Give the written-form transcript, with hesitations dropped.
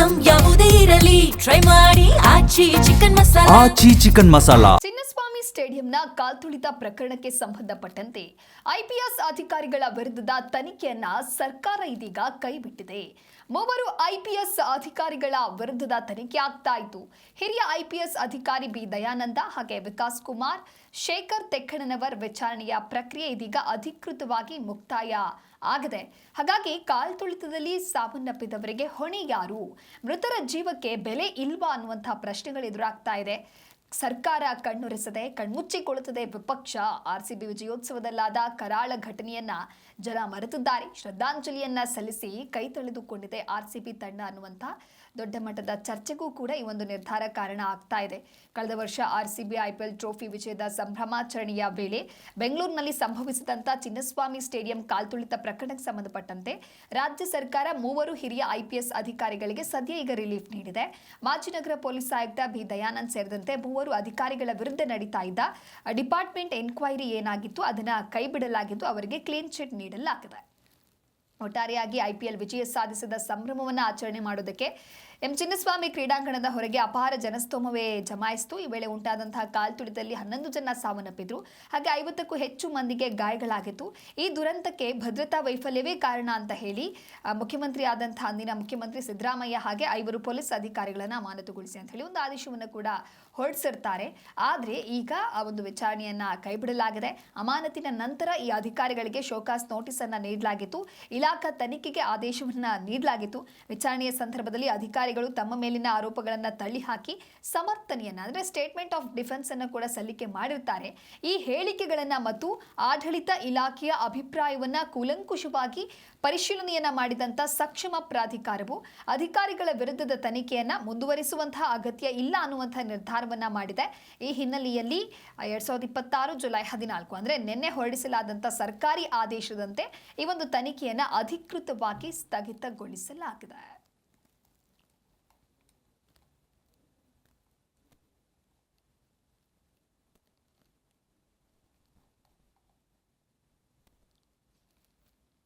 Item ಯಾವುದೇ ಇರಲಿ try ಮಾಡಿ ಆಚಿ ಚಿಕನ್ ಮಸಾಲಾ. ಚಿನ್ನಸ್ವಾಮಿ ಸ್ಟೇಡಿಯಂನ ಕಾಲ್ತುಳಿತ ಪ್ರಕರಣಕ್ಕೆ ಸಂಬಂಧಪಟ್ಟಂತೆ ಐಪಿಎಸ್ ಅಧಿಕಾರಿಗಳ ವಿರುದ್ಧದ ತನಿಖೆಯನ್ನ ಸರ್ಕಾರ ಇದೀಗ ಕೈಬಿಟ್ಟಿದೆ. ಮೂವರು ಐಪಿಎಸ್ ಅಧಿಕಾರಿಗಳ ವಿರುದ್ಧದ ತನಿಖೆ ಆಗ್ತಾ ಇತ್ತು. ಹಿರಿಯ ಐಪಿಎಸ್ ಅಧಿಕಾರಿ ಬಿ ದಯಾನಂದ ಹಾಗೆ ವಿಕಾಸ್ ಕುಮಾರ್, ಶೇಖರ್ ತೆಕ್ಕಣನವರ್ ವಿಚಾರಣೆಯ ಪ್ರಕ್ರಿಯೆ ಇದೀಗ ಅಧಿಕೃತವಾಗಿ ಮುಕ್ತಾಯ ಆಗಿದೆ. ಹಾಗಾಗಿ ಕಾಲ್ತುಳಿತದಲ್ಲಿ ಸಾವನ್ನಪ್ಪಿದವರಿಗೆ ಹೊಣೆ ಯಾರು, ಮೃತರ ಜೀವಕ್ಕೆ ಬೆಲೆ ಇಲ್ವಾ ಅನ್ನುವಂತಹ ಪ್ರಶ್ನೆಗಳು ಎದುರಾಗ್ತಾ ಇದೆ. ಸರ್ಕಾರ ಕಣ್ಣೊರೆಸದೆ ಕಣ್ಮುಚ್ಚಿಕೊಳ್ಳುತ್ತದೆ ವಿಪಕ್ಷ. ಆರ್ಸಿಬಿ ವಿಜಯೋತ್ಸವದಲ್ಲಾದ ಕರಾಳ ಘಟನೆಯನ್ನ ಜನ ಮರೆತಿದ್ದಾರೆ. ಶ್ರದ್ಧಾಂಜಲಿಯನ್ನ ಸಲ್ಲಿಸಿ ಕೈ ತೊಳೆದುಕೊಂಡಿದೆ ಆರ್ಸಿಬಿ ತಂಡ ಅನ್ನುವಂಥ ದೊಡ್ಡ ಮಟ್ಟದ ಚರ್ಚೆಗೂ ಕೂಡ ಈ ಒಂದು ನಿರ್ಧಾರ ಕಾರಣ ಆಗ್ತಾ ಇದೆ. ಕಳೆದ ವರ್ಷ ಆರ್ಸಿಬಿ ಐಪಿಎಲ್ ಟ್ರೋಫಿ ವಿಜಯದ ಸಂಭ್ರಮಾಚರಣೆಯ ವೇಳೆ ಬೆಂಗಳೂರಿನಲ್ಲಿ ಸಂಭವಿಸಿದಂಥ ಚಿನ್ನಸ್ವಾಮಿ ಸ್ಟೇಡಿಯಂ ಕಾಲ್ತುಳಿತ ಪ್ರಕರಣಕ್ಕೆ ಸಂಬಂಧಪಟ್ಟಂತೆ ರಾಜ್ಯ ಸರ್ಕಾರ ಮೂವರು ಹಿರಿಯ ಐಪಿಎಸ್ ಅಧಿಕಾರಿಗಳಿಗೆ ಸದ್ಯ ಈಗ ರಿಲೀಫ್ ನೀಡಿದೆ. ಮಾಜಿ ನಗರ ಪೊಲೀಸ್ ಆಯುಕ್ತ ಬಿ ದಯಾನಂದ್ ಸೇರಿದಂತೆ ಮೂವರು ಅಧಿಕಾರಿಗಳ ವಿರುದ್ಧ ನಡೀತಾ ಇದ್ದ ಡಿಪಾರ್ಟ್ಮೆಂಟ್ ಎನ್ಕ್ವೈರಿ ಏನಾಗಿತ್ತು ಅದನ್ನ ಕೈಬಿಡಲಾಗಿದ್ದು ಅವರಿಗೆ ಕ್ಲೀನ್ ಚಿಟ್ ನೀಡಲಾಗಿದೆ. ಒಟ್ಟಾರೆಯಾಗಿ ಐಪಿಎಲ್ ವಿಜಯ ಸಾಧಿಸಿದ ಸಂಭ್ರಮವನ್ನು ಆಚರಣೆ ಮಾಡೋದಕ್ಕೆ ಚಿನ್ನಸ್ವಾಮಿ ಕ್ರೀಡಾಂಗಣದ ಹೊರಗೆ ಅಪಾರ ಜನಸ್ತೋಮವೇ ಜಮಾಯಿಸಿತು. ಈ ವೇಳೆ ಉಂಟಾದಂತಹ ಕಾಲ್ತುಳಿತದಲ್ಲಿ 11 ಜನ ಸಾವನ್ನಪ್ಪಿದ್ರು, ಹಾಗೆ 50ಕ್ಕೂ ಹೆಚ್ಚು ಮಂದಿಗೆ ಗಾಯಗಳಾಗಿತ್ತು. ಈ ದುರಂತಕ್ಕೆ ಭದ್ರತಾ ವೈಫಲ್ಯವೇ ಕಾರಣ ಅಂತ ಹೇಳಿ ಮುಖ್ಯಮಂತ್ರಿ ಆದಂತಹ ಅಂದಿನ ಮುಖ್ಯಮಂತ್ರಿ ಸಿದ್ದರಾಮಯ್ಯ ಹಾಗೆ 5 ಪೊಲೀಸ್ ಅಧಿಕಾರಿಗಳನ್ನ ಅಮಾನತುಗೊಳಿಸಿ ಅಂತ ಹೇಳಿ ಒಂದು ಆದೇಶವನ್ನು ಕೂಡ ಹೊರಡಿಸಿರ್ತಾರೆ. ಆದರೆ ಈಗ ಆ ಒಂದು ವಿಚಾರಣೆಯನ್ನ ಕೈಬಿಡಲಾಗಿದೆ. ಅಮಾನತಿನ ನಂತರ ಈ ಅಧಿಕಾರಿಗಳಿಗೆ ಶೋಕಾಸ್ ನೋಟಿಸ್ ಅನ್ನ ನೀಡಲಾಗಿತ್ತು. ಇಲಾಖಾ ತನಿಖೆಗೆ ಆದೇಶವನ್ನ ನೀಡಲಾಗಿತ್ತು. ವಿಚಾರಣೆಯ ಸಂದರ್ಭದಲ್ಲಿ ಅಧಿಕಾರಿಗಳು ತಮ್ಮ ಮೇಲಿನ ಆರೋಪಗಳನ್ನು ತಳ್ಳಿ ಹಾಕಿ ಸಮರ್ಥನೆಯನ್ನ ಅಂದ್ರೆ ಸ್ಟೇಟ್ಮೆಂಟ್ ಆಫ್ ಡಿಫೆನ್ಸ್ ಅನ್ನು ಕೂಡ ಸಲ್ಲಿಕೆ ಮಾಡಿರ್ತಾರೆ. ಈ ಹೇಳಿಕೆಗಳನ್ನ ಮತ್ತು ಆಡಳಿತ ಇಲಾಖೆಯ ಅಭಿಪ್ರಾಯವನ್ನ ಕೂಲಂಕುಷವಾಗಿ ಪರಿಶೀಲನೆಯನ್ನ ಮಾಡಿದಂತ ಸಕ್ಷಮ ಪ್ರಾಧಿಕಾರವು ಅಧಿಕಾರಿಗಳ ವಿರುದ್ಧದ ತನಿಖೆಯನ್ನ ಮುಂದುವರಿಸುವಂತಹ ಅಗತ್ಯ ಇಲ್ಲ ಅನ್ನುವಂತಹ ನಿರ್ಧಾರವನ್ನ ಮಾಡಿದೆ. ಈ ಹಿನ್ನೆಲೆಯಲ್ಲಿ 2026 ಜುಲೈ 14 ಅಂದ್ರೆ ನಿನ್ನೆ ಹೊರಡಿಸಲಾದಂತಹ ಸರ್ಕಾರಿ ಆದೇಶದಂತೆ ಈ ಒಂದು ತನಿಖೆಯನ್ನ ಅಧಿಕೃತವಾಗಿ ಸ್ಥಗಿತಗೊಳಿಸಲಾಗಿದೆ.